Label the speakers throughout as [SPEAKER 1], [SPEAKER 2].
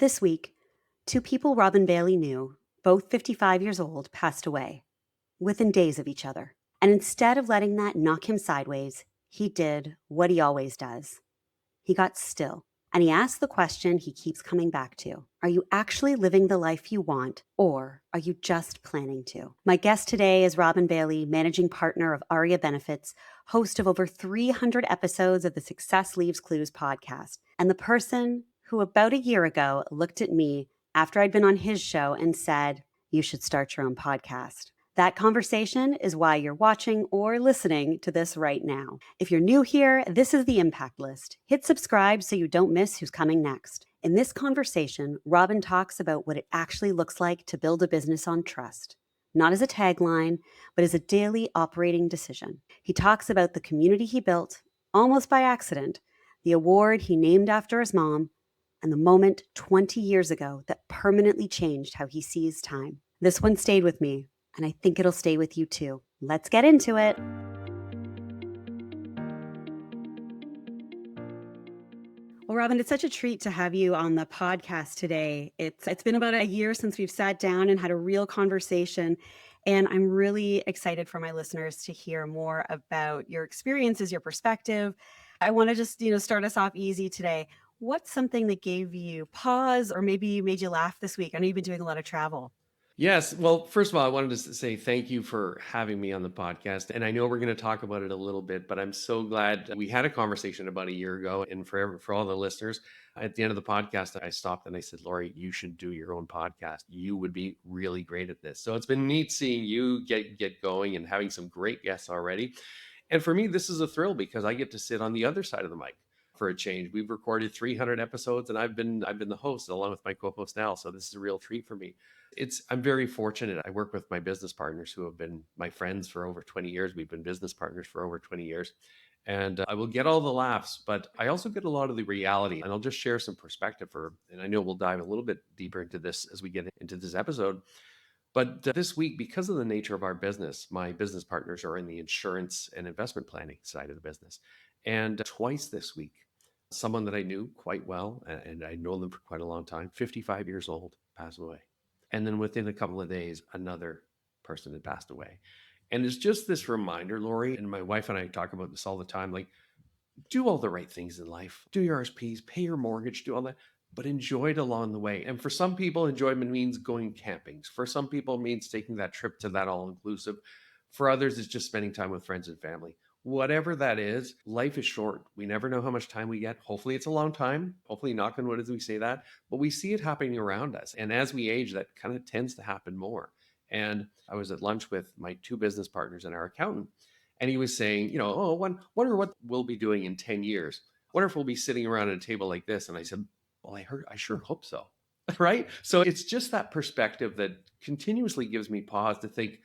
[SPEAKER 1] This week, two people Robin Bailey knew, both 55 years old, passed away within days of each other. And instead of letting that knock him sideways, he did what he always does. He got still and he asked the question he keeps coming back to. Are you actually living the life you want, or are you just planning to? My guest today is Robin Bailey, managing partner of Aria Benefits, host of over 300 episodes of the Success Leaves Clues podcast, and the person who about a year ago looked at me after I'd been on his show and said, you should start your own podcast. That conversation is why you're watching or listening to this right now. If you're new here, this is the Impact List. Hit subscribe so you don't miss who's coming next. In this conversation, Robin talks about what it actually looks like to build a business on trust, not as a tagline, but as a daily operating decision. He talks about the community he built, almost by accident, the award he named after his mom, and the moment 20 years ago that permanently changed how he sees time. This one stayed with me, and I think it'll stay with you too. Let's get into it. Well, Robin, it's such a treat to have you on the podcast today. It's been about a year since we've sat down and had a real conversation, and I'm really excited for my listeners to hear more about your experiences, your perspective. I want to just, start us off easy today. What's something that gave you pause or maybe made you laugh this week? I know you've been doing a lot of travel.
[SPEAKER 2] Yes. Well, first of all, I wanted to say thank you for having me on the podcast. And I know we're going to talk about it a little bit, but I'm so glad we had a conversation about a year ago. And for all the listeners, at the end of the podcast, I stopped and I said, Laurie, you should do your own podcast. You would be really great at this. So it's been neat seeing you get going and having some great guests already. And for me, this is a thrill because I get to sit on the other side of the mic for a change. We've recorded 300 episodes and I've been the host along with my co-host Al. So this is a real treat for me. I'm very fortunate. I work with my business partners who have been my friends for over 20 years. We've been business partners for over 20 years. And I will get all the laughs, but I also get a lot of the reality. And I'll just share some perspective and I know we'll dive a little bit deeper into this as we get into this episode. But this week, because of the nature of our business, my business partners are in the insurance and investment planning side of the business. And twice this week, someone that I knew quite well, and I know them for quite a long time, 55 years old, passed away. And then within a couple of days, another person had passed away. And it's just this reminder, Laurie, and my wife and I talk about this all the time, like, do all the right things in life, do your RSPs, pay your mortgage, do all that, but enjoy it along the way. And for some people, enjoyment means going camping. For some people, it means taking that trip to that all inclusive. For others, it's just spending time with friends and family. Whatever that is, life is short. We never know how much time we get. Hopefully, it's a long time. Hopefully, knock on wood as we say that, but we see it happening around us. And as we age, that kind of tends to happen more. And I was at lunch with my two business partners and our accountant, and he was saying, wonder what we'll be doing in 10 years. Wonder if we'll be sitting around at a table like this. And I said, well, I sure hope so. Right. So it's just that perspective that continuously gives me pause to think,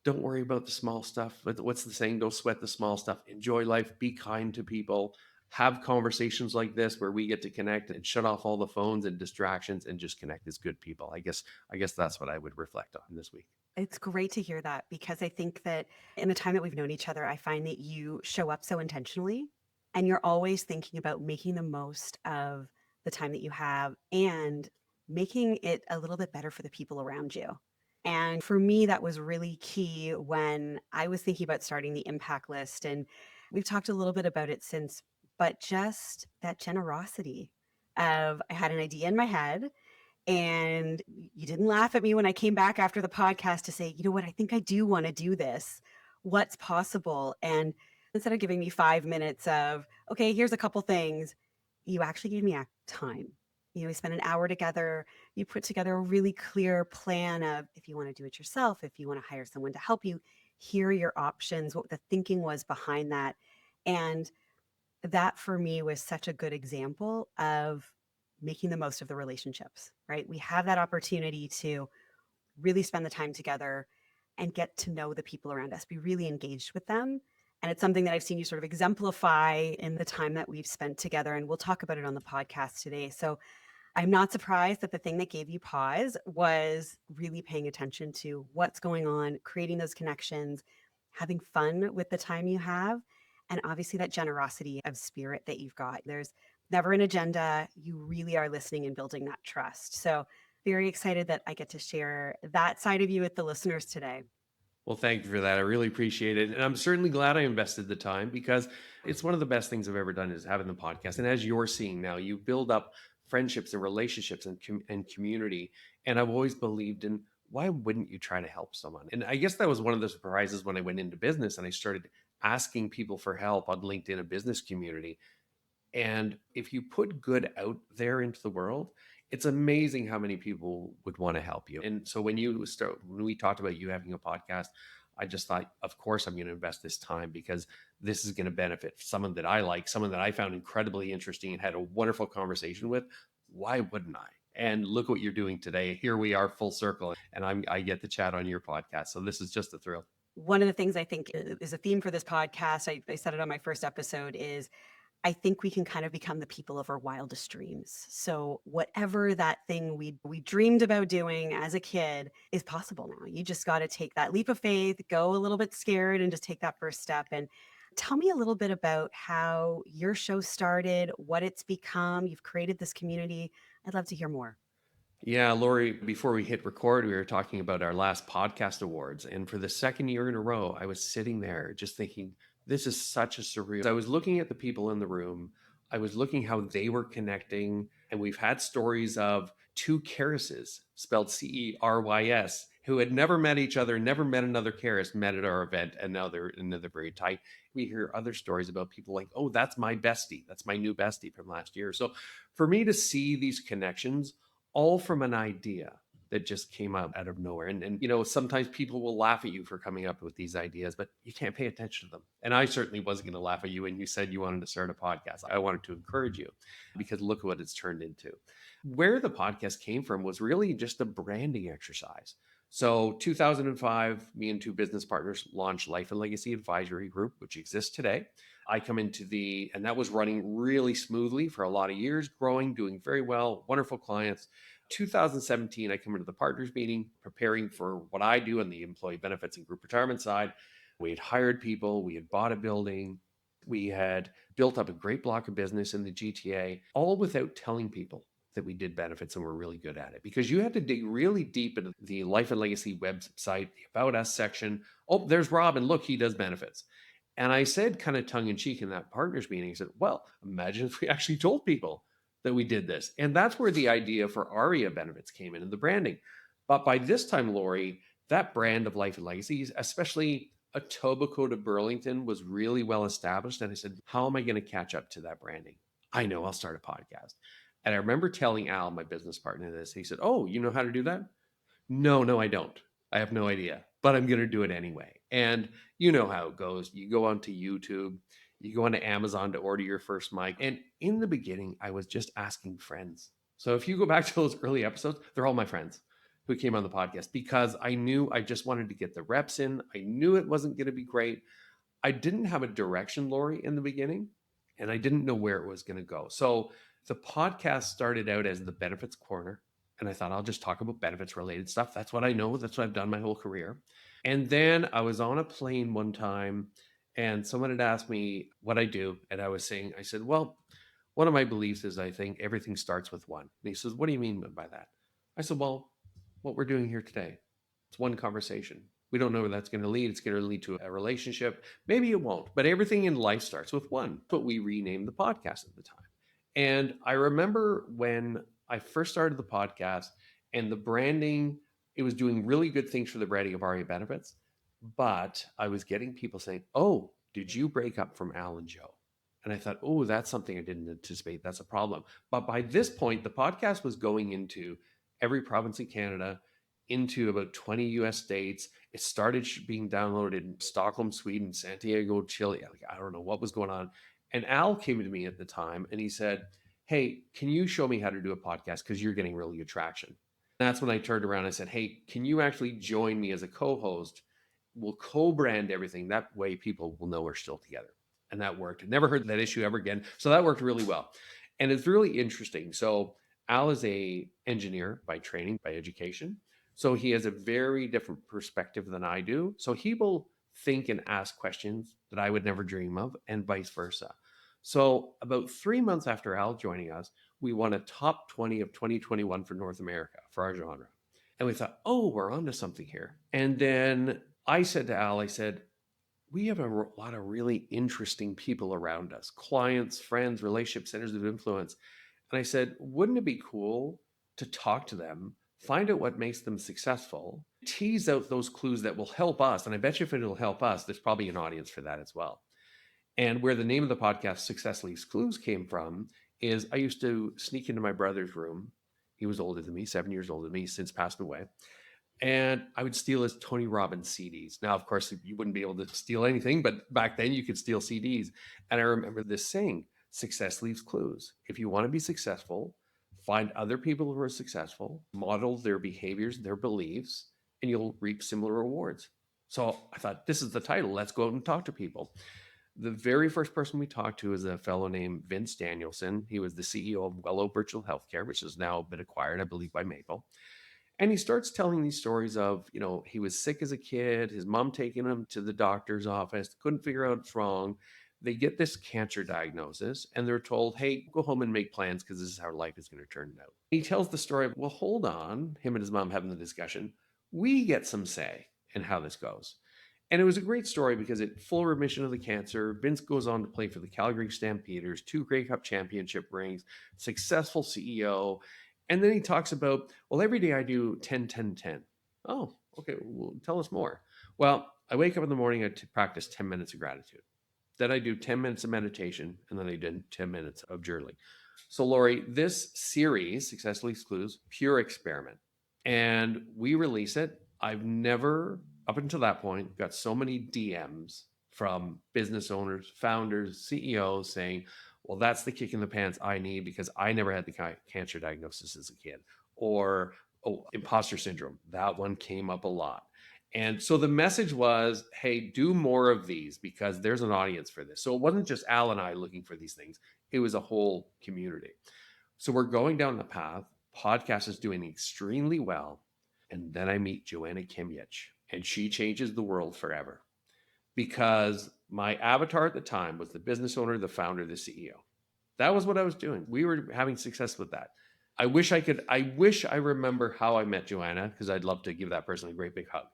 [SPEAKER 2] don't worry about the small stuff. What's the saying? Don't sweat the small stuff. Enjoy life. Be kind to people. Have conversations like this where we get to connect and shut off all the phones and distractions and just connect as good people. I guess that's what I would reflect on this week.
[SPEAKER 1] It's great to hear that because I think that in the time that we've known each other, I find that you show up so intentionally and you're always thinking about making the most of the time that you have and making it a little bit better for the people around you. And for me, that was really key when I was thinking about starting the impact list. And we've talked a little bit about it since, but just that generosity of I had an idea in my head and you didn't laugh at me when I came back after the podcast to say, you know what, I think I do want to do this. What's possible? And instead of giving me 5 minutes of, okay, here's a couple things, you actually gave me time. We spent an hour together. You put together a really clear plan of if you want to do it yourself, if you want to hire someone to help you, here are your options, what the thinking was behind that. And that for me was such a good example of making the most of the relationships, right? We have that opportunity to really spend the time together and get to know the people around us, be really engaged with them. And it's something that I've seen you sort of exemplify in the time that we've spent together. And we'll talk about it on the podcast today. So I'm not surprised that the thing that gave you pause was really paying attention to what's going on, creating those connections, having fun with the time you have, and obviously that generosity of spirit that you've got. There's never an agenda. You really are listening and building that trust. So, very excited that I get to share that side of you with the listeners today.
[SPEAKER 2] Well, thank you for that. I really appreciate it. And I'm certainly glad I invested the time because it's one of the best things I've ever done is having the podcast. And as you're seeing now, you build up friendships and relationships and community. And I've always believed in why wouldn't you try to help someone? And I guess that was one of the surprises when I went into business and I started asking people for help on LinkedIn, a business community. And if you put good out there into the world, it's amazing how many people would want to help you. And so when we talked about you having a podcast, I just thought, of course, I'm going to invest this time because this is going to benefit someone that I like, someone that I found incredibly interesting and had a wonderful conversation with. Why wouldn't I? And look what you're doing today. Here we are, full circle, and I get to chat on your podcast. So this is just a thrill.
[SPEAKER 1] One of the things I think is a theme for this podcast, I said it on my first episode, is I think we can kind of become the people of our wildest dreams. So whatever that thing we dreamed about doing as a kid is possible now. You just got to take that leap of faith, go a little bit scared and just take that first step. And tell me a little bit about how your show started, what it's become. You've created this community. I'd love to hear more.
[SPEAKER 2] Yeah, Laurie, before we hit record, we were talking about our last podcast awards. And for the second year in a row, I was sitting there just thinking, this is such a surreal. I was looking at the people in the room. I was looking how they were connecting. And we've had stories of two Karises, spelled Cerys, who had never met each other, never met another Karis, met at our event, and now they're very tight. We hear other stories about people like, oh, that's my bestie. That's my new bestie from last year. So for me to see these connections, all from an idea that just came out of nowhere. And sometimes people will laugh at you for coming up with these ideas, but you can't pay attention to them. And I certainly wasn't going to laugh at you when you said you wanted to start a podcast. I wanted to encourage you because look what it's turned into. Where the podcast came from was really just a branding exercise. So 2005, me and two business partners launched Life and Legacy Advisory Group, which exists today. I come and that was running really smoothly for a lot of years, growing, doing very well, wonderful clients. 2017, I come into the partners meeting, preparing for what I do on the employee benefits and group retirement side. We had hired people, we had bought a building, we had built up a great block of business in the GTA, all without telling people that we did benefits and were really good at it because you had to dig really deep into the Life and Legacy website, the About Us section. Oh, there's Rob, and look, he does benefits. And I said, kind of tongue in cheek in that partners meeting, I said, well, imagine if we actually told people that we did this. And that's where the idea for Aria Benefits came in and the branding. But by this time, Laurie, that brand of Life and Legacies, especially Etobicoke to Burlington, was really well established. And I said, how am I going to catch up to that branding? I know, I'll start a podcast. And I remember telling Al, my business partner, this. He said, oh, you know how to do that? No, I don't. I have no idea, but I'm going to do it anyway. And you know how it goes. You go onto YouTube, you go onto Amazon to order your first mic. And in the beginning, I was just asking friends. So if you go back to those early episodes, they're all my friends who came on the podcast because I knew I just wanted to get the reps in. I knew it wasn't going to be great. I didn't have a direction, Laurie, in the beginning, and I didn't know where it was going to go. So the podcast started out as the Benefits Corner. And I thought I'll just talk about benefits related stuff. That's what I know. That's what I've done my whole career. And then I was on a plane one time and someone had asked me what I do. And I said, well, one of my beliefs is I think everything starts with one. And he says, what do you mean by that? I said, well, what we're doing here today, it's one conversation. We don't know where that's going to lead. It's going to lead to a relationship. Maybe it won't, but everything in life starts with one. That's what we renamed the podcast at the time. And I remember when I first started the podcast and the branding, it was doing really good things for the branding of Aria Benefits. But I was getting people saying, oh, did you break up from Al and Joe? And I thought, oh, that's something I didn't anticipate. That's a problem. But by this point, the podcast was going into every province in Canada, into about 20 US states. It started being downloaded in Stockholm, Sweden, Santiago, Chile. Like, I don't know what was going on. And Al came to me at the time and he said, hey, can you show me how to do a podcast? Because you're getting really good traction. And that's when I turned around and I said, hey, can you actually join me as a co host? We'll co brand everything. That way people will know we're still together. And that worked. I never heard that issue ever again. So that worked really well. And it's really interesting. So Al is a engineer by training, by education. So he has a very different perspective than I do. So he will think and ask questions that I would never dream of, and vice versa. So, about 3 months after Al joining us, we won a top 20 of 2021 for North America for our genre. And we thought, oh, we're onto something here. And then I said to Al, I said, we have a lot of really interesting people around us, clients, friends, relationship centers of influence. And I said, wouldn't it be cool to talk to them, find out what makes them successful, tease out those clues that will help us? And I bet you if it'll help us, there's probably an audience for that as well. And where the name of the podcast, Success Leaves Clues, came from is I used to sneak into my brother's room. He was older than me, 7 years older than me, since passed away. And I would steal his Tony Robbins CDs. Now, of course, you wouldn't be able to steal anything, but back then you could steal CDs. And I remember this saying, success leaves clues. If you want to be successful, find other people who are successful, model their behaviors, their beliefs, and you'll reap similar rewards. So I thought, this is the title. Let's go out and talk to people. The very first person we talked to is a fellow named Vince Danielson. He was the CEO of Wello Virtual Healthcare, which has now been acquired, I believe, by Maple. And he starts telling these stories of, he was sick as a kid, his mom taking him to the doctor's office, couldn't figure out what's wrong. They get this cancer diagnosis and they're told, hey, go home and make plans because this is how life is going to turn out. He tells the story of, well, hold on, him and his mom having the discussion. We get some say in how this goes. And it was a great story because it full remission of the cancer. Vince goes on to play for the Calgary Stampeders, 2 Grey Cup championship rings, successful CEO. And then he talks about, well, every day I do 10, 10, 10. Oh, okay. Well, tell us more. Well, I wake up in the morning, practice 10 minutes of gratitude. Then I do 10 minutes of meditation, and then I do 10 minutes of journaling. So, Laurie, this series, Success Leaves Clues, pure experiment. And we release it. I've never, up until that point, got so many DMs from business owners, founders, CEOs saying, well, that's the kick in the pants I need because I never had the cancer diagnosis as a kid. Or, oh, imposter syndrome. That one came up a lot. And so the message was, hey, do more of these because there's an audience for this. So it wasn't just Al and I looking for these things, it was a whole community. So we're going down the path. Podcast is doing extremely well. And then I meet Joanna Kimyich, and she changes the world forever because my avatar at the time was the business owner, the founder, the CEO. That was what I was doing. We were having success with that. I wish I remember how I met Joanna because I'd love to give that person a great big hug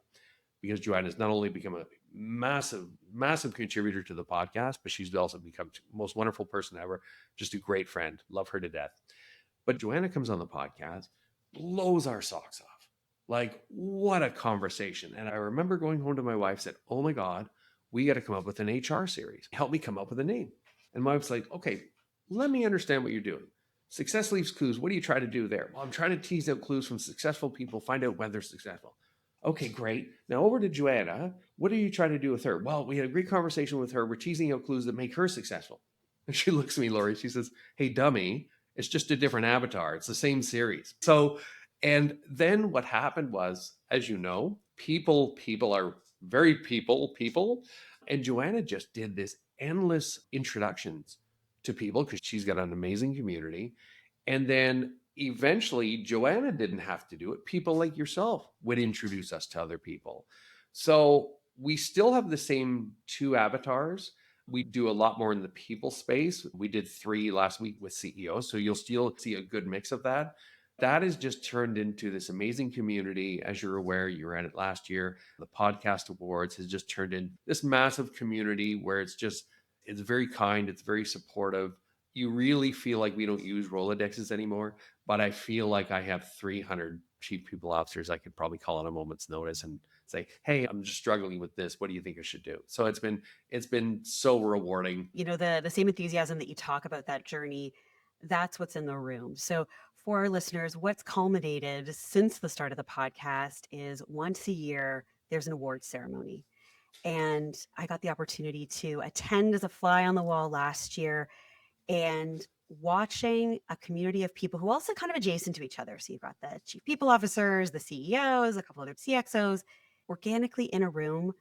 [SPEAKER 2] because Joanna has not only become a massive, massive contributor to the podcast, but she's also become the most wonderful person ever. Just a great friend. Love her to death. But Joanna comes on the podcast, blows our socks off. Like, what a conversation. And I remember going home to my wife, said, oh my God, we got to come up with an HR series. Help me come up with a name. And my wife's like, okay, let me understand what you're doing. Success leaves clues. What do you try to do there? Well, I'm trying to tease out clues from successful people, find out when they're successful. Okay, great. Now over to Joanna. What are you trying to do with her? Well, we had a great conversation with her. We're teasing out clues that make her successful. And she looks at me, Laurie. She says, hey, dummy, it's just a different avatar. It's the same series. So, and then what happened was, as you know, people are very people. And Joanna just did this endless introductions to people because she's got an amazing community. And then eventually, Joanna didn't have to do it. People like yourself would introduce us to other people. So we still have the same 2 avatars. We do a lot more in the people space. We did 3 last week with CEOs. So you'll still see a good mix of that. That has just turned into this amazing community. As you're aware, you were at it last year. The podcast awards has just turned in this massive community where it's very kind, it's very supportive. You really feel like we don't use Rolodexes anymore, but I feel like I have 300 chief people officers I could probably call on a moment's notice and say, hey, I'm just struggling with this. What do you think I should do? So it's been so rewarding.
[SPEAKER 1] The same enthusiasm that you talk about that journey, that's what's in the room. So for our listeners, what's culminated since the start of the podcast is once a year there's an awards ceremony. And I got the opportunity to attend as a fly on the wall last year and watching a community of people who also kind of adjacent to each other. So you've got the chief people officers, the CEOs, a couple other CXOs, organically in a room,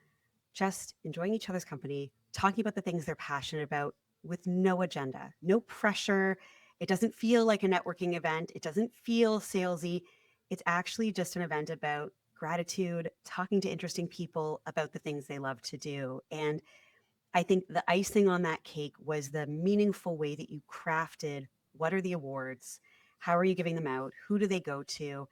[SPEAKER 1] just enjoying each other's company, talking about the things they're passionate about with no agenda, no pressure. It doesn't feel like a networking event. It doesn't feel salesy. It's actually just an event about gratitude, talking to interesting people about the things they love to do. And I think the icing on that cake was the meaningful way that you crafted what are the awards? How are you giving them out? Who do they go to?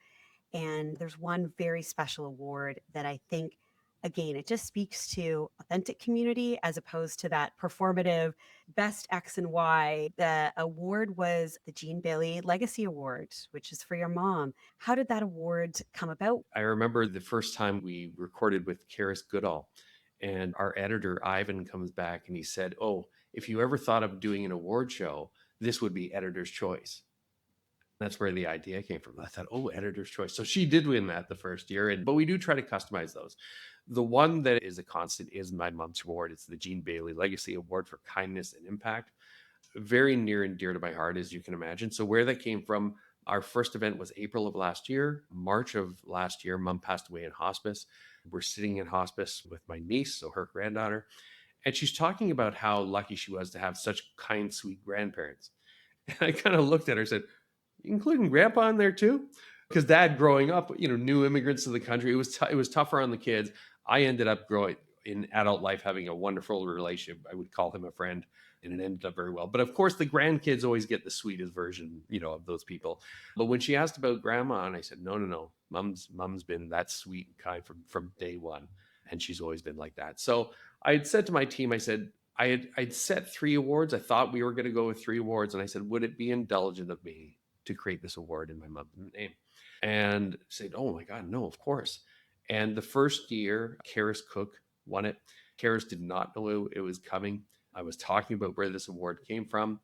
[SPEAKER 1] And there's one very special award that I think, again, it just speaks to authentic community as opposed to that performative best X and Y. The award was the Jean Bailey Legacy Award, which is for your mom. How did that award come about?
[SPEAKER 2] I remember the first time we recorded with Karis Goodall, and our editor, Ivan, comes back and he said, "Oh, if you ever thought of doing an award show, this would be editor's choice." That's where the idea came from. I thought, oh, editor's choice. So she did win that the first year, but we do try to customize those. The one that is a constant is my mom's award. It's the Jean Bailey Legacy Award for Kindness and Impact. Very near and dear to my heart, as you can imagine. So where that came from, our first event was April of last year. March of last year, mom passed away in hospice. We're sitting in hospice with my niece, so her granddaughter, and she's talking about how lucky she was to have such kind, sweet grandparents. And I kind of looked at her and said, including grandpa in there too, because dad growing up, new immigrants to the country, it was tougher on the kids. I ended up growing in adult life having a wonderful relationship. I would call him a friend, and it ended up very well. But of course, the grandkids always get the sweetest version, of those people. But when she asked about grandma, and I said, no, no, no, mom's been that sweet and kind from day one, and she's always been like that. So I had said to my team, I said, I'd set 3 awards. I thought we were going to go with 3 awards, and I said, would it be indulgent of me to create this award in my mom's name? And said, oh my God, no, of course. And the first year, Karis Cook won it. Karis did not know it was coming. I was talking about where this award came from.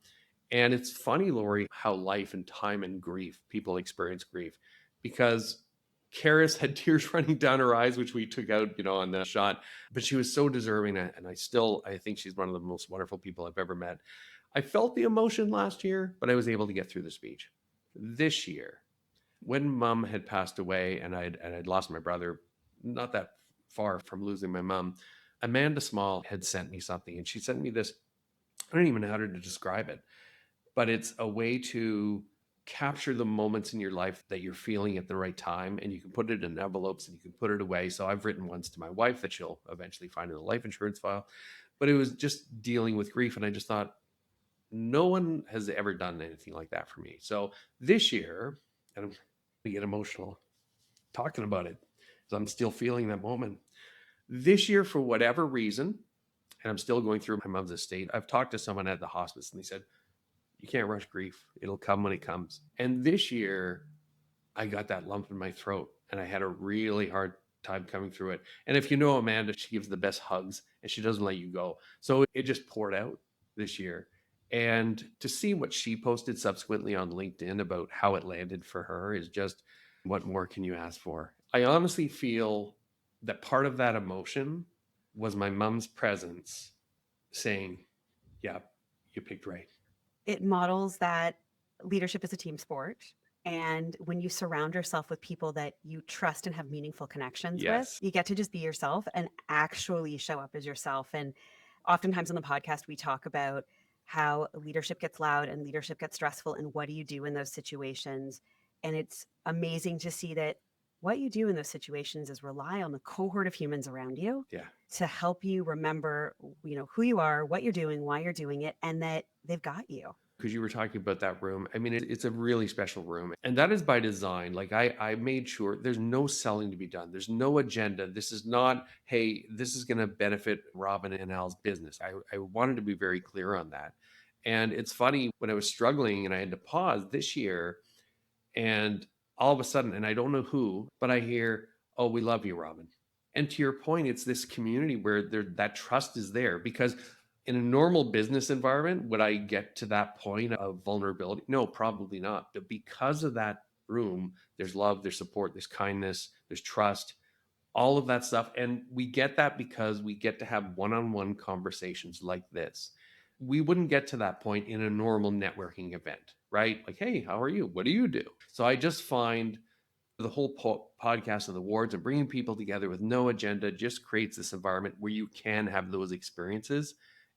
[SPEAKER 2] And it's funny, Laurie, how life and time and grief, people experience grief, because Karis had tears running down her eyes, which we took out, on the shot, but she was so deserving. And I think she's one of the most wonderful people I've ever met. I felt the emotion last year, but I was able to get through the speech. This year, when mom had passed away and I'd lost my brother, not that far from losing my mom, Amanda Small had sent me something, and she sent me this. I don't even know how to describe it, but it's a way to capture the moments in your life that you're feeling at the right time, and you can put it in envelopes and you can put it away. So I've written ones to my wife that she'll eventually find in the life insurance file, but it was just dealing with grief, and I just thought, no one has ever done anything like that for me. So this year, and I'm going to get emotional talking about it because I'm still feeling that moment. This year, for whatever reason, and I'm still going through my mom's estate, I've talked to someone at the hospice and they said, you can't rush grief. It'll come when it comes. And this year, I got that lump in my throat and I had a really hard time coming through it. And if you know Amanda, she gives the best hugs and she doesn't let you go. So it just poured out this year. And to see what she posted subsequently on LinkedIn about how it landed for her is just, what more can you ask for? I honestly feel that part of that emotion was my mom's presence saying, yeah, you picked right.
[SPEAKER 1] It models that leadership is a team sport. And when you surround yourself with people that you trust and have meaningful connections with,
[SPEAKER 2] Yes.
[SPEAKER 1] you get to just be yourself and actually show up as yourself. And oftentimes on the podcast, we talk about how leadership gets loud and leadership gets stressful. And what do you do in those situations? And it's amazing to see that what you do in those situations is rely on the cohort of humans around you
[SPEAKER 2] Yeah.
[SPEAKER 1] to help you remember, who you are, what you're doing, why you're doing it, and that they've got you.
[SPEAKER 2] Because you were talking about that room. I mean, it's a really special room. And that is by design. Like I made sure there's no selling to be done. There's no agenda. This is not, hey, this is going to benefit Robin and Al's business. I wanted to be very clear on that. And it's funny when I was struggling and I had to pause this year, and all of a sudden, and I don't know who, but I hear, oh, we love you, Robin. And to your point, it's this community where that trust is there, because in a normal business environment, would I get to that point of vulnerability? No, probably not. But because of that room, there's love, there's support, there's kindness, there's trust, all of that stuff. And we get that because we get to have one on one conversations like this. We wouldn't get to that point in a normal networking event, right? Like, hey, how are you? What do you do? So I just find the whole podcast and the awards and bringing people together with no agenda just creates this environment where you can have those experiences.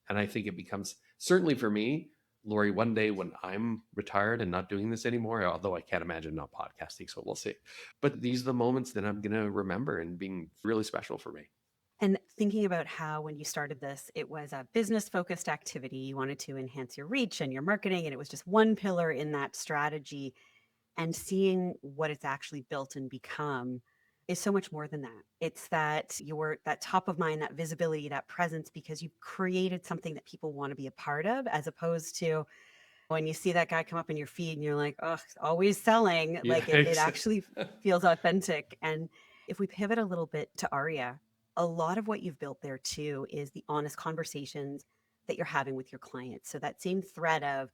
[SPEAKER 2] And I think it becomes, certainly for me, Laurie, one day when I'm retired and not doing this anymore, although I can't imagine not podcasting, so we'll see. But these are the moments that I'm going to remember and being really special for me.
[SPEAKER 1] And thinking about how when you started this, it was a business focused activity. You wanted to enhance your reach and your marketing, and it was just one pillar in that strategy. And seeing what it's actually built and become is so much more than that. It's that you're that top of mind, that visibility, that presence, because you've created something that people want to be a part of, as opposed to when you see that guy come up in your feed and you're like, oh, always selling,
[SPEAKER 2] Yeah,
[SPEAKER 1] like it
[SPEAKER 2] exactly.
[SPEAKER 1] actually feels authentic. And if we pivot a little bit to Aria, a lot of what you've built there too is the honest conversations that you're having with your clients. So that same thread of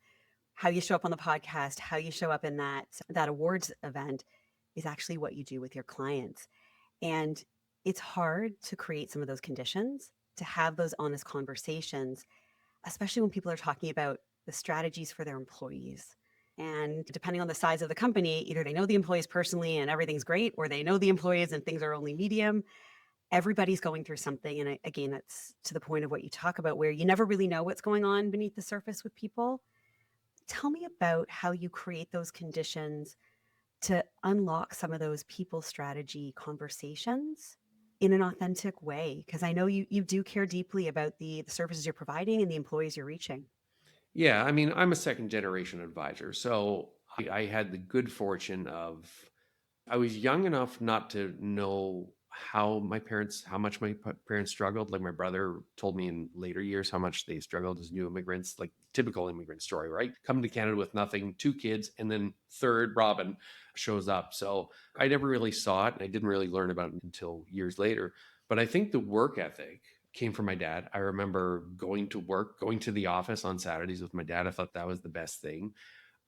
[SPEAKER 1] how you show up on the podcast, how you show up in that awards event is actually what you do with your clients. And it's hard to create some of those conditions to have those honest conversations, especially when people are talking about the strategies for their employees. And depending on the size of the company, either they know the employees personally and everything's great, or they know the employees and things are only medium. Everybody's going through something. And again, that's to the point of what you talk about, where you never really know what's going on beneath the surface with people. Tell me about how you create those conditions to unlock some of those people strategy conversations in an authentic way, because I know you do care deeply about the services you're providing and the employees you're reaching.
[SPEAKER 2] Yeah, I mean, I'm a second generation advisor. So I had the good fortune of, I was young enough not to know how much my parents struggled. Like my brother told me in later years how much they struggled as new immigrants, like typical immigrant story, right? Come to Canada with nothing, two kids, and then third Robin shows up. So I never really saw it. And I didn't really learn about it until years later. But I think the work ethic came from my dad. I remember going to work, going to the office on Saturdays with my dad. I thought that was the best thing.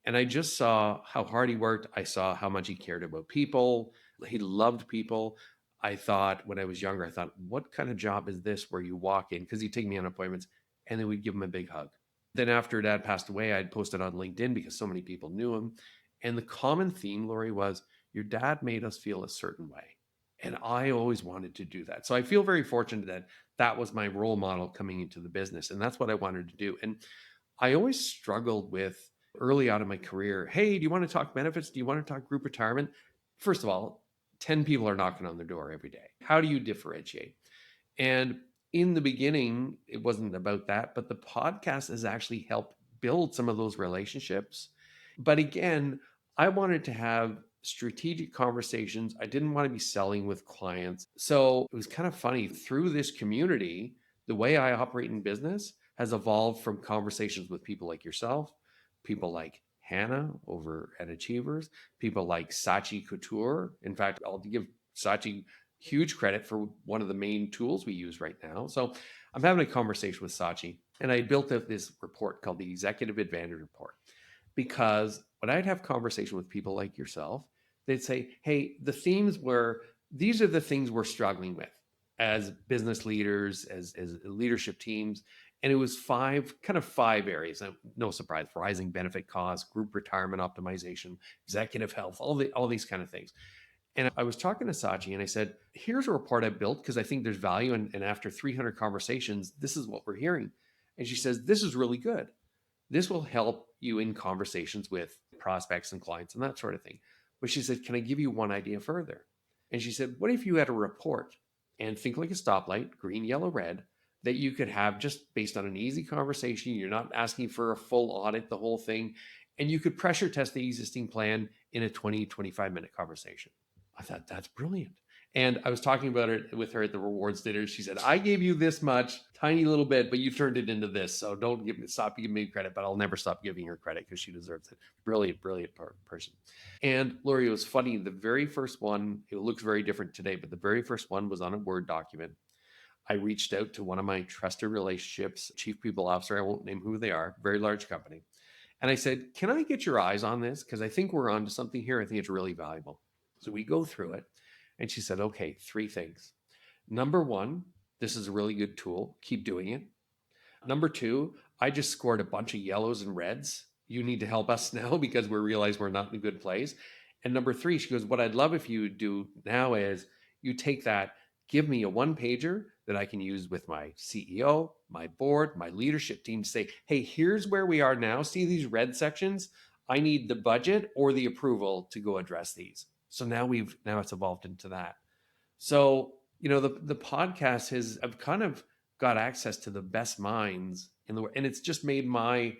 [SPEAKER 2] And I just saw how hard he worked. I saw how much he cared about people. He loved people. I thought when I was younger, I thought, what kind of job is this where you walk in? Because he'd take me on appointments and then we'd give him a big hug. Then after dad passed away, I'd posted on LinkedIn because so many people knew him. And the common theme, Laurie, was your dad made us feel a certain way. And I always wanted to do that. So I feel very fortunate that that was my role model coming into the business. And that's what I wanted to do. And I always struggled with early on in my career. Hey, do you want to talk benefits? Do you want to talk group retirement? First of all, 10 people are knocking on their door every day. How do you differentiate? And in the beginning, it wasn't about that, but the podcast has actually helped build some of those relationships. But again, I wanted to have strategic conversations. I didn't want to be selling with clients. So it was kind of funny through this community, the way I operate in business has evolved from conversations with people like yourself, people like Hannah over at Achievers, people like Sachi Couture. In fact, I'll give Sachi huge credit for one of the main tools we use right now. So I'm having a conversation with Sachi, and I built up this report called the Executive Advantage Report because when I'd have conversation with people like yourself, they'd say, "Hey, the themes were these are the things we're struggling with as business leaders, as leadership teams." And it was five areas. No surprise: rising benefit costs, group retirement optimization, executive health, all these kind of things. And I was talking to Sachi and I said, here's a report I built because I think there's value. And after 300 conversations, this is what we're hearing. And she says, this is really good. This will help you in conversations with prospects and clients and that sort of thing. But she said, can I give you one idea further? And she said, what if you had a report and think like a stoplight, green, yellow, red, that you could have just based on an easy conversation? You're not asking for a full audit, the whole thing. And you could pressure test the existing plan in a 20, 25-minute conversation. I thought that's brilliant. And I was talking about it with her at the rewards dinner. She said, I gave you this much, tiny little bit, but you turned it into this. So don't stop giving me credit, but I'll never stop giving her credit because she deserves it. Brilliant, brilliant person. And Laurie, it was funny. The very first one, it looks very different today, but the very first one was on a Word document. I reached out to one of my trusted relationships, chief people officer. I won't name who they are, very large company. And I said, can I get your eyes on this? Because I think we're onto something here. I think it's really valuable. So we go through it. And she said, okay, three things. Number one, this is a really good tool. Keep doing it. Number two, I just scored a bunch of yellows and reds. You need to help us now because we realize we're not in a good place. And number three, she goes, what I'd love if you do now is you take that, give me a one pager that I can use with my CEO, my board, my leadership team to say, hey, here's where we are now. See these red sections? I need the budget or the approval to go address these. So now it's evolved into that. So The podcast has I've kind of got access to the best minds in the world, and it's just made my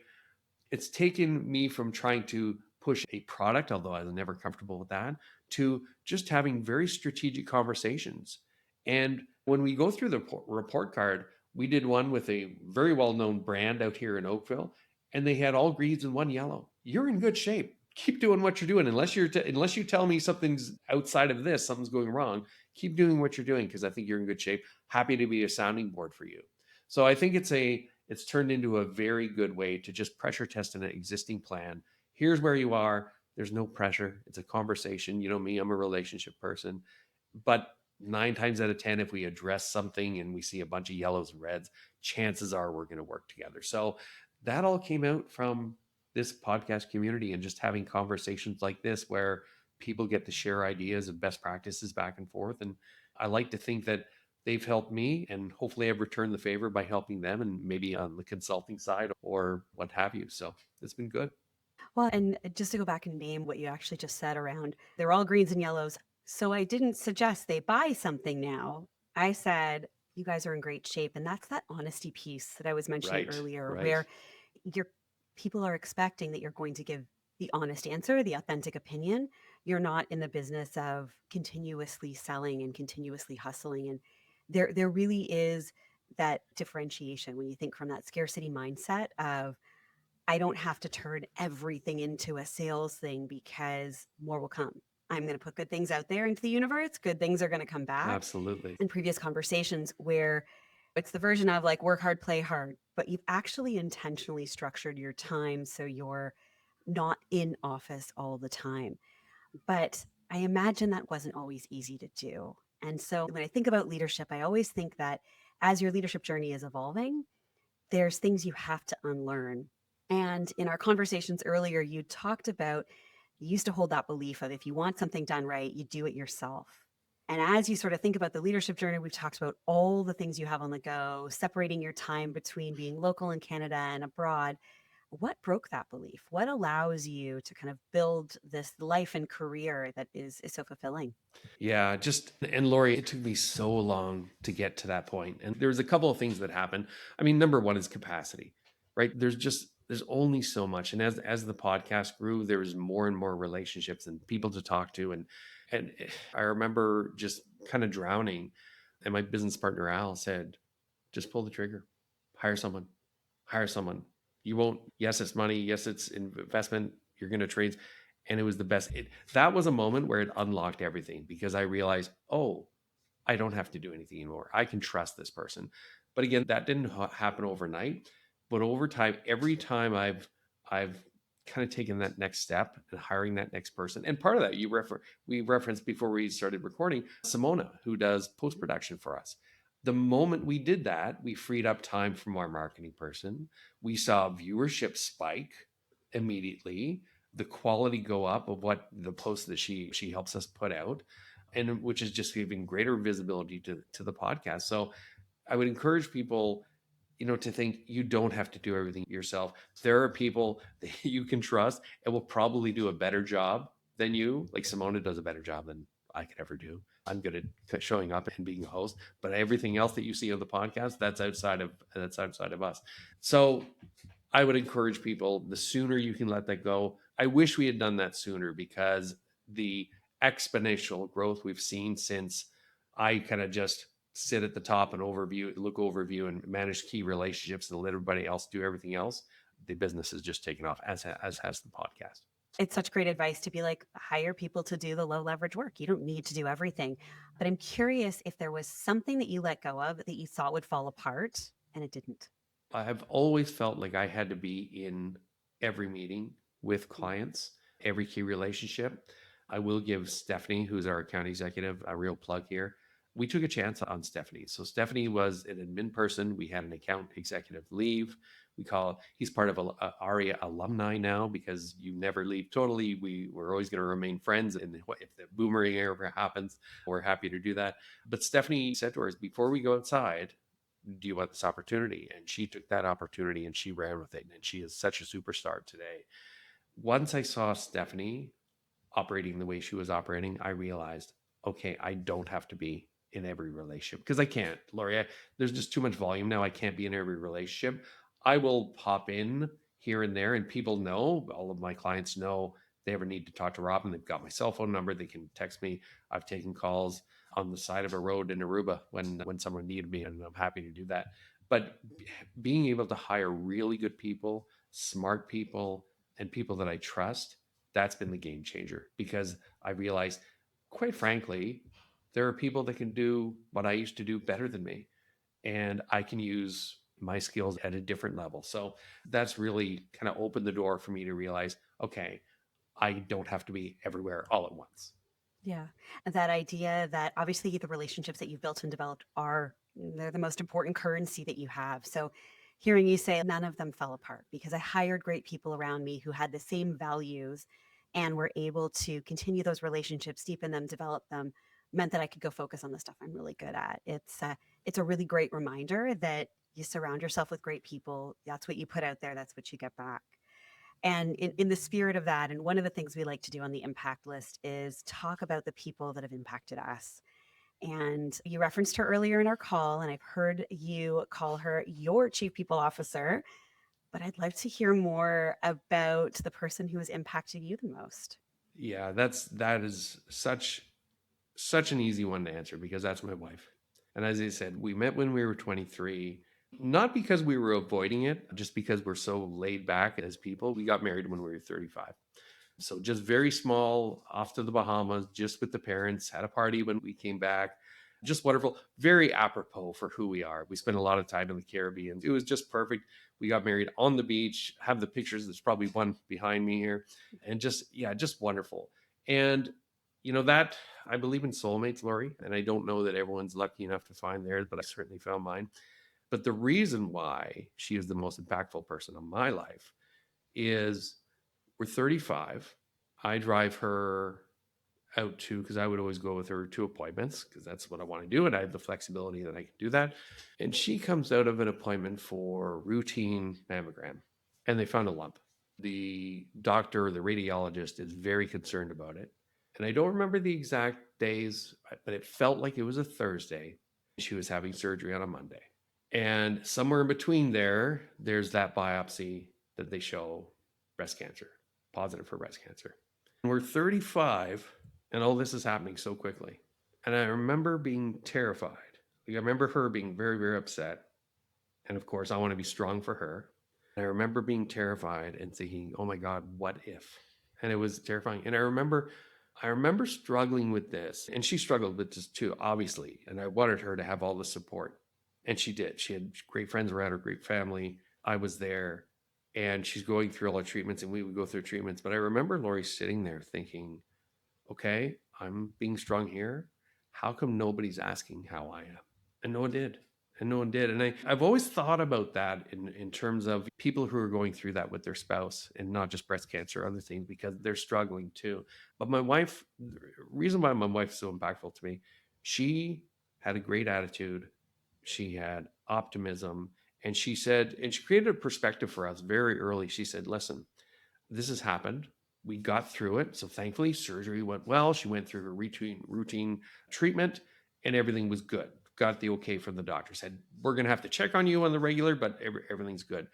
[SPEAKER 2] it's taken me from trying to push a product, although I was never comfortable with that, to just having very strategic conversations. And when we go through the report card, we did one with a very well known brand out here in Oakville, and they had all greens and one yellow. You're in good shape. Keep doing what you're doing, unless you tell me something's outside of this, something's going wrong. Keep doing what you're doing because I think you're in good shape. Happy to be a sounding board for you. So I think it's turned into a very good way to just pressure test an existing plan. Here's where you are. There's no pressure. It's a conversation. You know me, I'm a relationship person. But 9 times out of 10, if we address something and we see a bunch of yellows and reds, chances are we're going to work together. So that all came out from this podcast community and just having conversations like this where people get to share ideas and best practices back and forth. And I like to think that they've helped me, and hopefully I've returned the favor by helping them, and maybe on the consulting side or what have you. So it's been good.
[SPEAKER 1] Well, and just to go back and name what you actually just said around they're all greens and yellows. So I didn't suggest they buy something now. I said, you guys are in great shape. And that's that honesty piece that I was mentioning
[SPEAKER 2] Right.
[SPEAKER 1] earlier,
[SPEAKER 2] Right.
[SPEAKER 1] where your people are expecting that you're going to give the honest answer, the authentic opinion. You're not in the business of continuously selling and continuously hustling. And there really is that differentiation when you think from that scarcity mindset of I don't have to turn everything into a sales thing because more will come. I'm going to put good things out there into the universe. Good things are going to come back.
[SPEAKER 2] Absolutely.
[SPEAKER 1] In previous conversations, where it's the version of like work hard, play hard, but you've actually intentionally structured your time so you're not in office all the time. But I imagine that wasn't always easy to do. And so when I think about leadership, I always think that as your leadership journey is evolving, there's things you have to unlearn. And in our conversations earlier, you talked about you used to hold that belief of if you want something done right, you do it yourself. And as you sort of think about the leadership journey, we've talked about all the things you have on the go, separating your time between being local in Canada and abroad. What broke that belief? What allows you to kind of build this life and career that is so fulfilling?
[SPEAKER 2] Yeah, and Laurie, it took me so long to get to that point. And there's a couple of things that happened. I mean, number one is capacity, right? There's only so much. And as the podcast grew, there was more and more relationships and people to talk to. And I remember just kind of drowning. And my business partner Al said, just pull the trigger, hire someone, hire someone. You won't, yes, it's money, yes, it's investment, you're gonna trade. And it was the best. That was a moment where it unlocked everything because I realized, oh, I don't have to do anything anymore. I can trust this person. But again, that didn't happen overnight. But over time, every time I've kind of taken that next step and hiring that next person, and part of that we referenced before we started recording Simona, who does post production for us. The moment we did that, we freed up time from our marketing person. We saw viewership spike immediately, the quality go up of what the posts that she helps us put out, and which is just giving greater visibility to the podcast. So I would encourage people, to think you don't have to do everything yourself. There are people that you can trust and will probably do a better job than you. Like Simona does a better job than I could ever do. I'm good at showing up and being a host, but everything else that you see on the podcast, that's outside of us. So I would encourage people, the sooner you can let that go. I wish we had done that sooner because the exponential growth we've seen since I kind of just sit at the top and look overview and manage key relationships and let everybody else do everything else. The business has just taken off, as has the podcast.
[SPEAKER 1] It's such great advice to be like, hire people to do the low leverage work. You don't need to do everything. But I'm curious if there was something that you let go of that you thought would fall apart and it didn't.
[SPEAKER 2] I have always felt like I had to be in every meeting with clients, every key relationship. I will give Stephanie, who's our account executive, a real plug here. We took a chance on Stephanie. So Stephanie was an admin person. We had an account executive leave. He's part of Aria alumni now because you never leave totally. We're always going to remain friends. And if the boomerang ever happens, we're happy to do that. But Stephanie said to us, before we go outside, do you want this opportunity? And she took that opportunity and she ran with it. And she is such a superstar today. Once I saw Stephanie operating the way she was operating, I realized, okay, I don't have to be in every relationship because I can't, Laurie. There's just too much volume now. I can't be in every relationship. I will pop in here and there, and people know, all of my clients know, they ever need to talk to Robin, they've got my cell phone number. They can text me. I've taken calls on the side of a road in Aruba when someone needed me, and I'm happy to do that. But being able to hire really good people, smart people, and people that I trust, that's been the game changer because I realized, quite frankly, there are people that can do what I used to do better than me, and I can use my skills at a different level. So that's really kind of opened the door for me to realize, okay, I don't have to be everywhere all at once.
[SPEAKER 1] Yeah. And that idea that obviously the relationships that you've built and developed are they're the most important currency that you have. So hearing you say none of them fell apart because I hired great people around me who had the same values and were able to continue those relationships, deepen them, develop them, meant that I could go focus on the stuff I'm really good at. It's a really great reminder that you surround yourself with great people. That's what you put out there. That's what you get back. And in the spirit of that, and one of the things we like to do on the impact list is talk about the people that have impacted us. And you referenced her earlier in our call, and I've heard you call her your chief people officer, but I'd love to hear more about the person who has impacted you the most.
[SPEAKER 2] Yeah, that is such an easy one to answer because that's my wife. And as I said, we met when we were 23, not because we were avoiding it, just because we're so laid back as people. We got married when we were 35. So just very small, off to the Bahamas, just with the parents, had a party when we came back. Just wonderful, very apropos for who we are. We spent a lot of time in the Caribbean. It was just perfect. We got married on the beach, have the pictures. There's probably one behind me here. And just, yeah, just wonderful. And, that I believe in soulmates, Laurie. And I don't know that everyone's lucky enough to find theirs, but I certainly found mine. But the reason why she is the most impactful person in my life is we're 35. I drive her out to, because I would always go with her to appointments because that's what I want to do. And I have the flexibility that I can do that. And she comes out of an appointment for routine mammogram and they found a lump. The doctor, the radiologist, is very concerned about it. And I don't remember the exact days, but it felt like it was a Thursday. She was having surgery on a Monday. And somewhere in between there's that biopsy that they show breast cancer, positive for breast cancer. And we're 35, and all this is happening so quickly. And I remember being terrified. Like, I remember her being very, very upset. And of course, I want to be strong for her. And I remember being terrified and thinking, oh my God, what if? And it was terrifying. And I remember struggling with this. And she struggled with this too, obviously. And I wanted her to have all the support. And she did. She had great friends around her, great family. I was there. And she's going through all her treatments, and we would go through treatments. But I remember Laurie sitting there thinking, okay, I'm being strong here. How come nobody's asking how I am? And no one did. And no one did. And I've always thought about that in terms of people who are going through that with their spouse and not just breast cancer, other things, because they're struggling too. But my wife, the reason why my wife's so impactful to me, she had a great attitude. She had optimism. And she said, and she created a perspective for us very early. She said, listen, this has happened. We got through it. So thankfully, surgery went well. She went through her routine treatment and everything was good. Got the okay from the doctor. Said, we're going to have to check on you on the regular, but everything's good.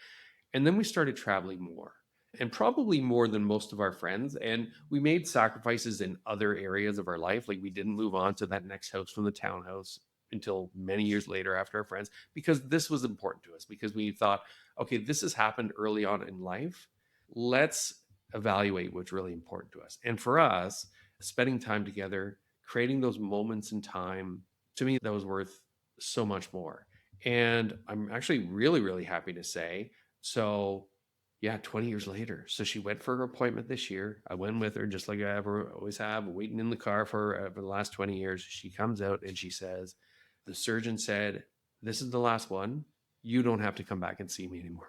[SPEAKER 2] And then we started traveling more and probably more than most of our friends. And we made sacrifices in other areas of our life. Like we didn't move on to that next house from the townhouse until many years later after our friends, because this was important to us, because we thought, okay, this has happened early on in life. Let's evaluate what's really important to us. And for us, spending time together, creating those moments in time, to me, that was worth so much more. And I'm actually really, really happy to say, so yeah, 20 years later. So she went for her appointment this year. I went with her just like I ever always have, waiting in the car for her for the last 20 years. She comes out and she says, the surgeon said, this is the last one. You don't have to come back and see me anymore.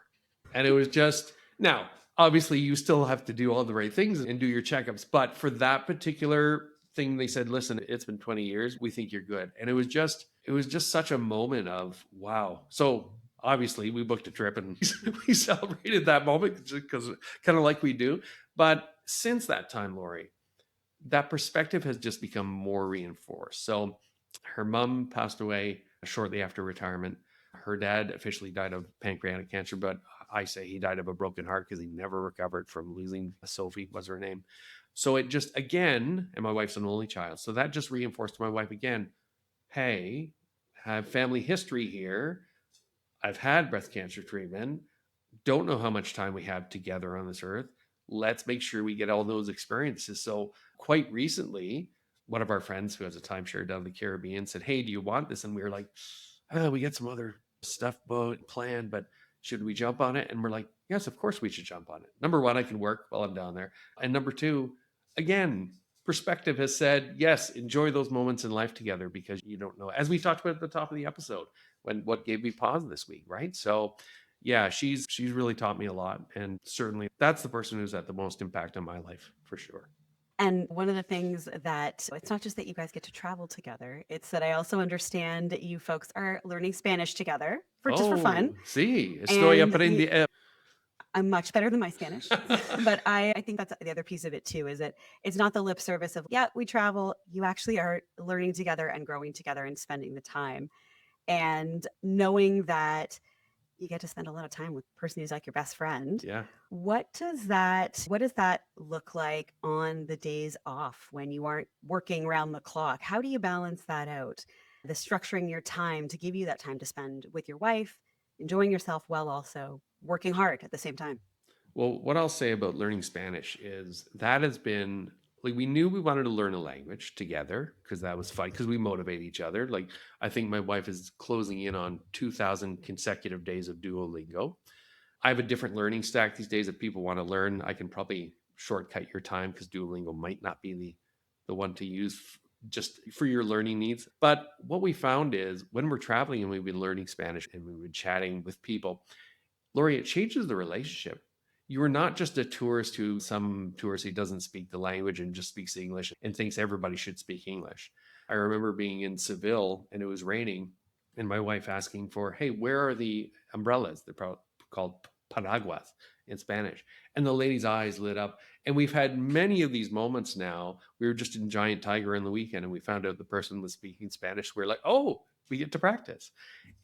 [SPEAKER 2] And it was just, now, obviously, you still have to do all the right things and do your checkups. But for that particular thing, they said, listen, it's been 20 years. We think you're good. And it was just such a moment of wow. So obviously, we booked a trip and we celebrated that moment because kind of like we do. But since that time, Laurie, that perspective has just become more reinforced. So Her mom passed away shortly after retirement. Her dad officially died of pancreatic cancer, but I say he died of a broken heart because he never recovered from losing Sophie, was her name. So it just, again, and my wife's an only child. So that just reinforced to my wife again, hey, have family history here. I've had breast cancer treatment. Don't know how much time we have together on this earth. Let's make sure we get all those experiences. So, quite recently, one of our friends who has a timeshare down in the Caribbean said, hey, do you want this? And we were like, oh, we got some other stuff planned, but should we jump on it? And we're like, yes, of course we should jump on it. Number one, I can work while I'm down there. And number two, again, perspective has said, yes, enjoy those moments in life together because you don't know. As we talked about at the top of the episode, when what gave me pause this week, right? So yeah, she's really taught me a lot. And certainly that's the person who's had the most impact on my life for sure.
[SPEAKER 1] And one of the things that it's not just that you guys get to travel together, it's that I also understand that you folks are learning Spanish together for just for fun.
[SPEAKER 2] Oh, sí, estoy
[SPEAKER 1] And
[SPEAKER 2] aprendiendo.
[SPEAKER 1] I'm much better than my Spanish. But I think that's the other piece of it too, is that it's not the lip service of, yeah, we travel. You actually are learning together and growing together and spending the time. And knowing that you get to spend a lot of time with the person who's like your best friend.
[SPEAKER 2] Yeah.
[SPEAKER 1] What does that look like on the days off when you aren't working around the clock? How do you balance that out? The structuring your time to give you that time to spend with your wife, enjoying yourself while also working hard at the same time.
[SPEAKER 2] Well, what I'll say about learning Spanish is that has been like we knew we wanted to learn a language together because that was fun because we motivate each other. Like I think my wife is closing in on 2,000 consecutive days of Duolingo. I have a different learning stack these days. If people want to learn, I can probably shortcut your time because Duolingo might not be the one to use just for your learning needs. But what we found is when we're traveling and we've been learning Spanish and we've been chatting with people, Laurie, it changes the relationship. You are not just a tourist who some tourist who doesn't speak the language and just speaks English and thinks everybody should speak English. I remember being in Seville and it was raining, and my wife asking for, "Hey, where are the umbrellas?" They're called paraguas in Spanish. And the lady's eyes lit up. And we've had many of these moments now. We were just in Giant Tiger on the weekend and we found out the person was speaking Spanish. We're like, oh, we get to practice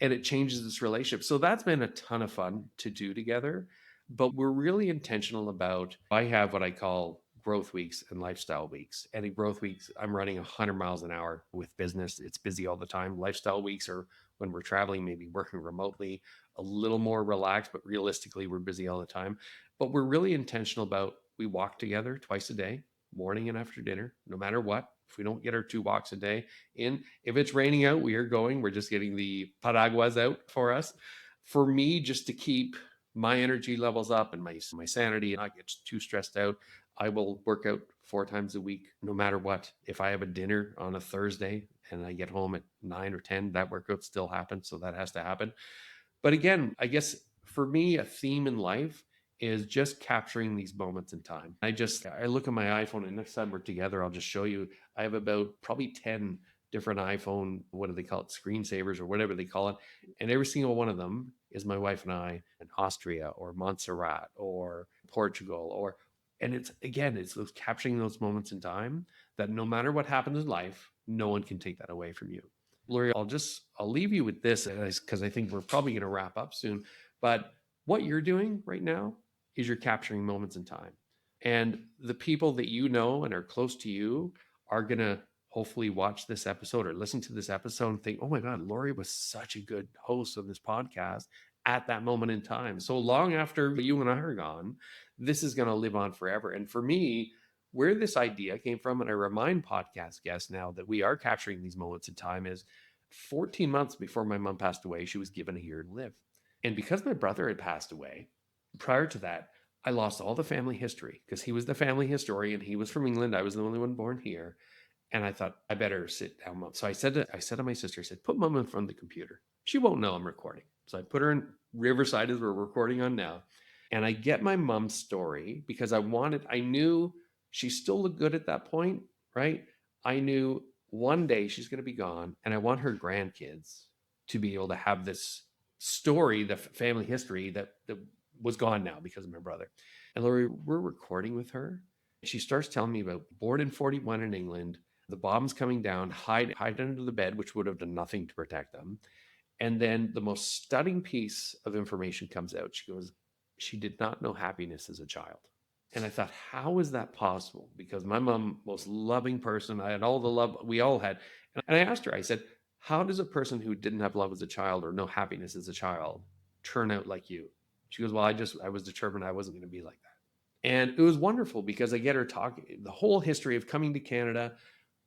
[SPEAKER 2] and it changes this relationship. So that's been a ton of fun to do together. But we're really intentional about, I have what I call growth weeks and lifestyle weeks. And in growth weeks, I'm running 100 miles an hour with business. It's busy all the time. Lifestyle weeks are when we're traveling, maybe working remotely, a little more relaxed, but realistically, we're busy all the time. But we're really intentional about we walk together twice a day, morning and after dinner, no matter what. If we don't get our 2 walks a day in, if it's raining out, we are going. We're just getting the paraguas out for us. For me, just to keep my energy levels up and my sanity and not get too stressed out, I will work out 4 times a week, no matter what. If I have a dinner on a Thursday and I get home at 9 or 10, that workout still happens. So that has to happen. But again, I guess for me, a theme in life is just capturing these moments in time. I look at my iPhone and next time we're together, I'll just show you. I have about probably 10 different iPhone, what do they call it? Screensavers or whatever they call it. And every single one of them is my wife and I in Austria or Montserrat or Portugal and it's again, it's those capturing those moments in time that no matter what happens in life, no one can take that away from you. Laurie, I'll leave you with this because I think we're probably going to wrap up soon. But what you're doing right now is you're capturing moments in time. And the people that you know and are close to you are going to hopefully watch this episode or listen to this episode and think, oh my God, Laurie was such a good host of this podcast at that moment in time. So long after you and I are gone, this is going to live on forever. And for me, where this idea came from, and I remind podcast guests now that we are capturing these moments in time, is 14 months before my mom passed away, she was given a year to live. And because my brother had passed away, prior to that, I lost all the family history because he was the family historian. He was from England. I was the only one born here. And I thought, I better sit down, mom. So I said to my sister, I said, put mom in front of the computer. She won't know I'm recording. So I put her in Riverside as we're recording on now. And I get my mom's story because I knew she still looked good at that point, right? I knew one day she's going to be gone and I want her grandkids to be able to have this story, the family history that was gone now because of my brother. And Laurie, we're recording with her. She starts telling me about born in 41 in England, The bomb's coming down, hide under the bed, which would have done nothing to protect them. And then the most stunning piece of information comes out. She goes, she did not know happiness as a child. And I thought, how is that possible? Because my mom, most loving person, I had all the love we all had. And I asked her, I said, how does a person who didn't have love as a child or no happiness as a child turn out like you? She goes, well, I was determined I wasn't going to be like that. And it was wonderful because I get her talking the whole history of coming to Canada.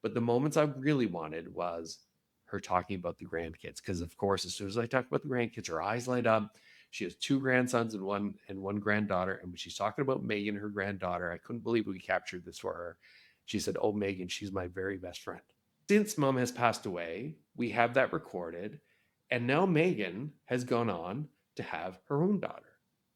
[SPEAKER 2] But the moments I really wanted was her talking about the grandkids. Because of course, as soon as I talk about the grandkids, her eyes light up. She has two grandsons and one granddaughter. And when she's talking about Megan, her granddaughter, I couldn't believe we captured this for her. She said, oh, Megan, she's my very best friend. Since mom has passed away, we have that recorded. And now Megan has gone on to have her own daughter.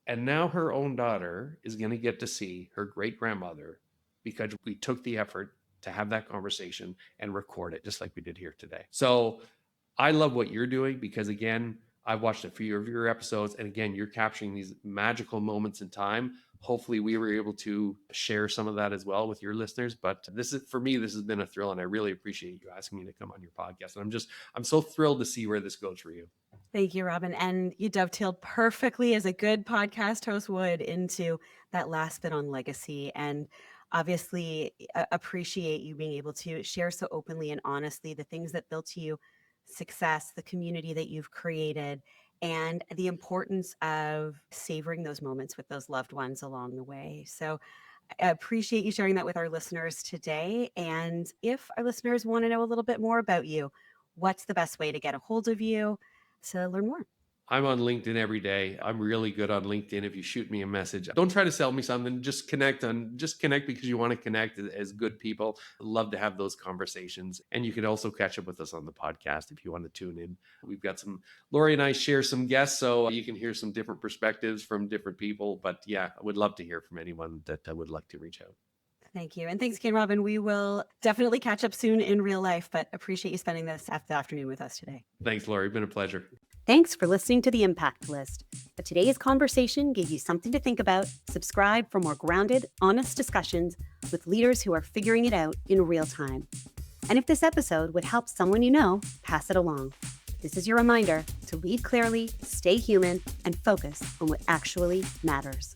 [SPEAKER 2] And now her own daughter is going to get to see her great grandmother because we took the effort to have that conversation and record it just like we did here today. So I love what you're doing because, again, I've watched a few of your episodes, and again, you're capturing these magical moments in time. Hopefully we were able to share some of that as well with your listeners. But this is, for me, this has been a thrill, and I really appreciate you asking me to come on your podcast. And I'm so thrilled to see where this goes for you.
[SPEAKER 1] Thank you, Robin. And you dovetailed perfectly, as a good podcast host would, into that last bit on legacy. And obviously, appreciate you being able to share so openly and honestly the things that built you success, the community that you've created, and the importance of savoring those moments with those loved ones along the way. So I appreciate you sharing that with our listeners today. And if our listeners want to know a little bit more about you, what's the best way to get a hold of you to learn more?
[SPEAKER 2] I'm on LinkedIn every day. I'm really good on LinkedIn. If you shoot me a message, don't try to sell me something. Just connect because you want to connect as good people. Love to have those conversations. And you can also catch up with us on the podcast if you want to tune in. We've got Laurie and I share some guests, so you can hear some different perspectives from different people. But yeah, I would love to hear from anyone that would like to reach out.
[SPEAKER 1] Thank you. And thanks again, Robin. We will definitely catch up soon in real life, but appreciate you spending this afternoon with us today.
[SPEAKER 2] Thanks, Laurie. It's been a pleasure.
[SPEAKER 1] Thanks for listening to The Impact List. If today's conversation gave you something to think about, subscribe for more grounded, honest discussions with leaders who are figuring it out in real time. And if this episode would help someone you know, pass it along. This is your reminder to lead clearly, stay human, and focus on what actually matters.